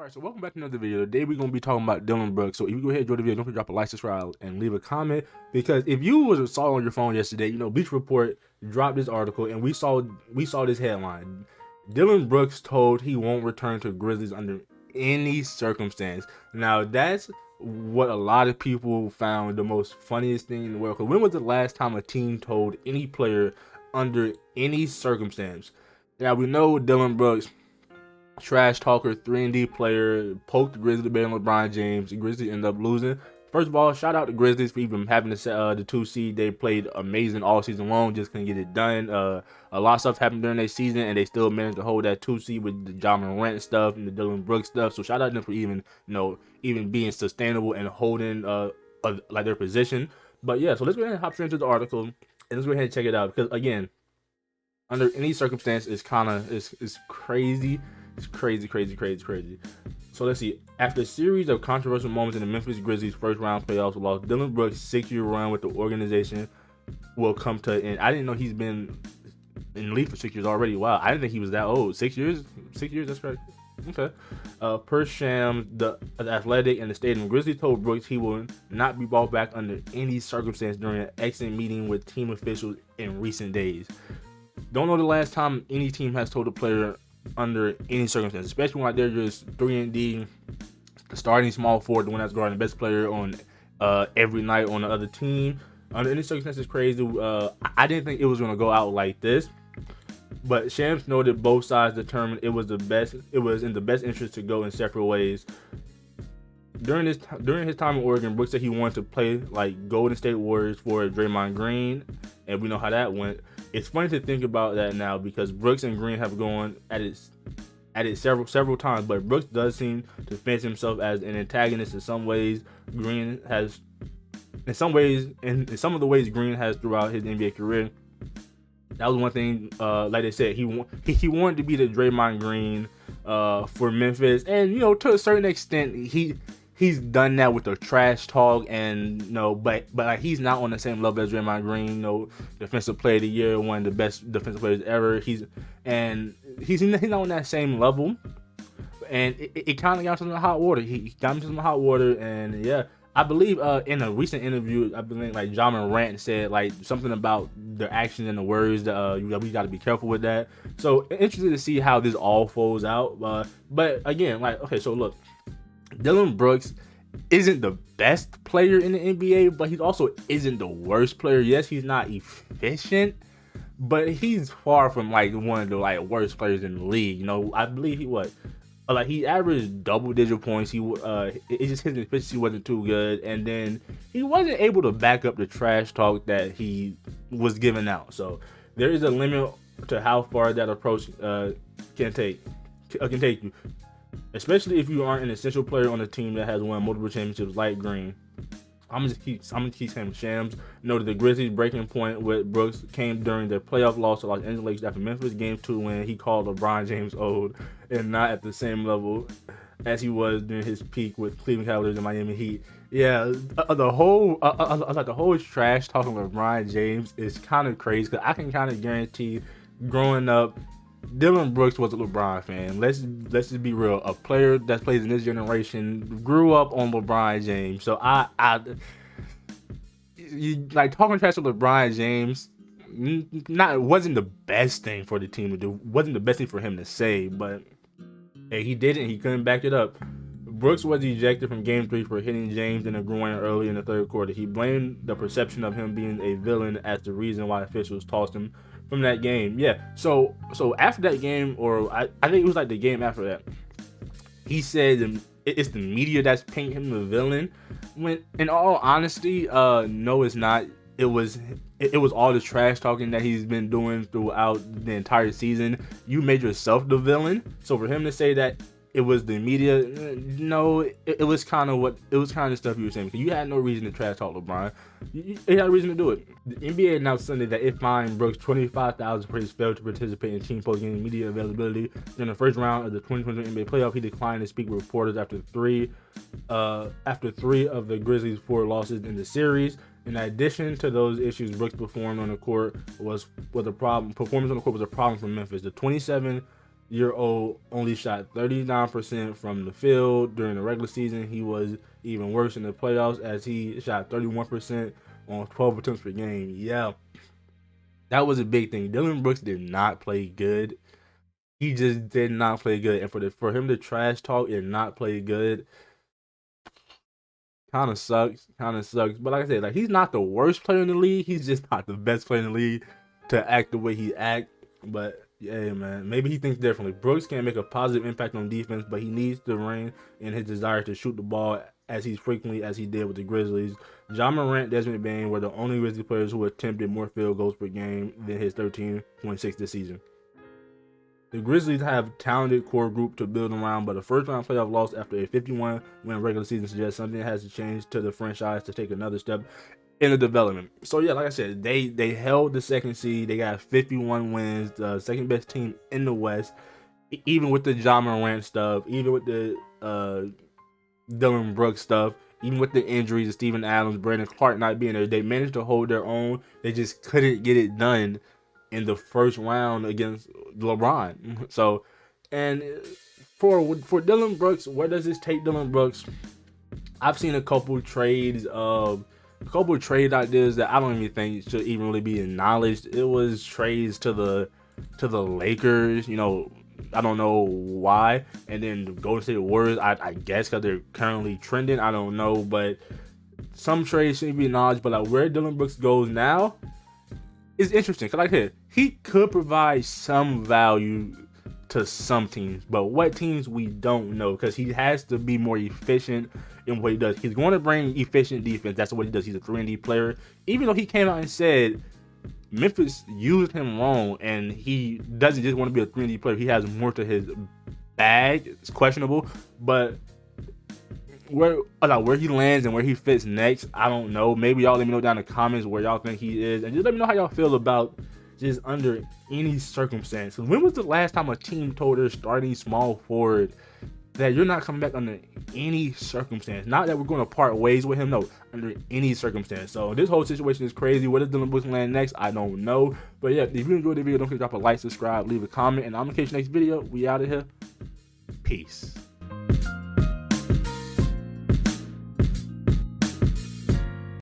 Alright, so welcome back to another video. Today we're going to be talking about Dillon Brooks. So if you go ahead and enjoy the video, don't forget to drop a like, subscribe, and leave a comment. Because if you saw on your phone yesterday, Bleach Report dropped this article and we saw this headline. Dillon Brooks told he won't return to Grizzlies under any circumstance. Now that's what a lot of people found the most funniest thing in the world. Because when was the last time a team told any player under any circumstance? Now we know Dillon Brooks, trash talker, 3-and-D player, poked the Grizzlies to beat LeBron James. The Grizzlies ended up losing. First of all, shout out to Grizzlies for even having the 2 seed. They played amazing all season long, just couldn't get it done. A lot of stuff happened during their season, and they still managed to hold that 2 seed with the John Morant stuff and the Dillon Brooks stuff. So shout out to them for even being sustainable and holding like their position. But yeah, so let's go ahead and hop straight into the article and let's go ahead and check it out, because again, under any circumstance, it's crazy. It's crazy. So let's see. After a series of controversial moments in the Memphis Grizzlies' first-round playoffs loss, Dillon Brooks' 6-year run with the organization will come to an end. I didn't know he's been in the league for 6 years already. Wow, I didn't think he was that old. 6 years? 6 years? That's correct. Okay. Per Shams, the Athletic and the Stadium, Grizzlies told Brooks he will not be brought back under any circumstance during an exit meeting with team officials in recent days. Don't know the last time any team has told a player under any circumstance, especially when they're just 3-and-D, the starting small forward, the one that's guarding the best player on every night on the other team. Under any circumstance is crazy. I didn't think it was going to go out like this, but Shams noted both sides determined it was in the best interest to go in separate ways. During his time in Oregon, Brooks said he wanted to play like Golden State Warriors for Draymond Green, and we know how that went. It's funny to think about that now, because Brooks and Green have gone at it several times, but Brooks does seem to fence himself as an antagonist in some ways. Green has, in some of the ways Green has throughout his NBA career. That was one thing. Like they said, he wanted to be the Draymond Green for Memphis, and to a certain extent he's done that with the trash talk, and but like, he's not on the same level as Draymond Green. Defensive player of the year, one of the best defensive players ever. He's not on that same level, and it kind of got him in the hot water. He got him in the hot water, and yeah, I believe in a recent interview, I believe like John Morant said like something about the actions and the words that we got to be careful with that. So interested to see how this all folds out. But again, like, okay, so look. Dillon Brooks isn't the best player in the NBA, but he also isn't the worst player. Yes, he's not efficient, but he's far from like one of the worst players in the league. I believe he averaged double-digit points. It's just his efficiency wasn't too good, and then he wasn't able to back up the trash talk that he was giving out. So there is a limit to how far that approach can take you. Especially if you aren't an essential player on a team that has won multiple championships like Green. I'm gonna keep saying Shams noted the Grizzlies' breaking point with Brooks came during their playoff loss to Los Angeles Lakers after Memphis Game 2, when he called LeBron James old and not at the same level as he was during his peak with Cleveland Cavaliers and Miami Heat. Yeah, the whole trash talking LeBron James is kind of crazy, because I can kind of guarantee growing up, Dillon Brooks was a LeBron fan. Let's just be real. A player that plays in this generation grew up on LeBron James. So like talking trash to LeBron James. Wasn't the best thing for the team to do. Wasn't the best thing for him to say. But hey, he did it. He couldn't back it up. Brooks was ejected from Game 3 for hitting James in the groin early in the third quarter. He blamed the perception of him being a villain as the reason why officials tossed him from that game. Yeah, so after that game, or I think it was like the game after that, he said it's the media that's painting him the villain, when in all honesty, no, it's not. It was all the trash talking that he's been doing throughout the entire season. You made yourself the villain. So for him to say that it was the media, no, it was kind of stuff you were saying, because you had no reason to trash talk LeBron. You had a reason to do it. The NBA announced Sunday that it fined Brooks $25,000 for his failure to participate in team post-game media availability during the first round of the 2020 NBA playoff. He declined to speak with reporters after three of the Grizzlies' 4 losses in the series. In addition to those issues, Brooks' performance on the court was a problem. Performance on the court was a problem for Memphis. The 27 year old only shot 39% from the field during the regular season. He was even worse in the playoffs as he shot 31% on 12 attempts per game. Yeah, that was a big thing. Dillon Brooks did not play good. He just did not play good. And for him to trash talk and not play good kind of sucks. Kind of sucks. But like I said, like he's not the worst player in the league. He's just not the best player in the league to act the way he act. But yeah, man, maybe he thinks differently. Brooks can make a positive impact on defense, but he needs to rein in his desire to shoot the ball as frequently as he did with the Grizzlies. Ja Morant, Desmond Bane were the only Grizzlies players who attempted more field goals per game than his 13.6 this season. The Grizzlies have a talented core group to build around, but a first-round playoff loss after a 51-win regular season suggests something has to change to the franchise to take another step in the development. So yeah, like I said, they held the second seed. They got 51 wins, the second best team in the West. Even with the Ja Morant stuff, even with the Dillon Brooks stuff, even with the injuries of Steven Adams, Brandon Clark not being there, they managed to hold their own. They just couldn't get it done in the first round against LeBron. So, and for Dillon Brooks, where does this take Dillon Brooks? I've seen a couple trade ideas that I don't even think should even really be acknowledged. It was trades to the Lakers, you know, I don't know why, and then the Golden State Warriors, I guess because they're currently trending, I don't know, but some trades shouldn't be acknowledged. But like where Dillon Brooks goes now is interesting, because like here, he could provide some value to some teams, but what teams we don't know, because he has to be more efficient in what he does. He's going to bring efficient defense. That's what he does. He's a 3-and-D player. Even though he came out and said Memphis used him wrong, and he doesn't just want to be a 3-and-D player. He has more to his bag. It's questionable, but where he lands and where he fits next, I don't know. Maybe y'all let me know down in the comments where y'all think he is, and just let me know how y'all feel about just under any circumstance. When was the last time a team told their starting small forward that you're not coming back under any circumstance? Not that we're going to part ways with him, no, under any circumstance. So this whole situation is crazy. Where does Dillon Brooks land next? I don't know. But yeah, if you enjoyed the video, don't forget to drop a like, subscribe, leave a comment, and I'm gonna catch you next video. We out of here. Peace.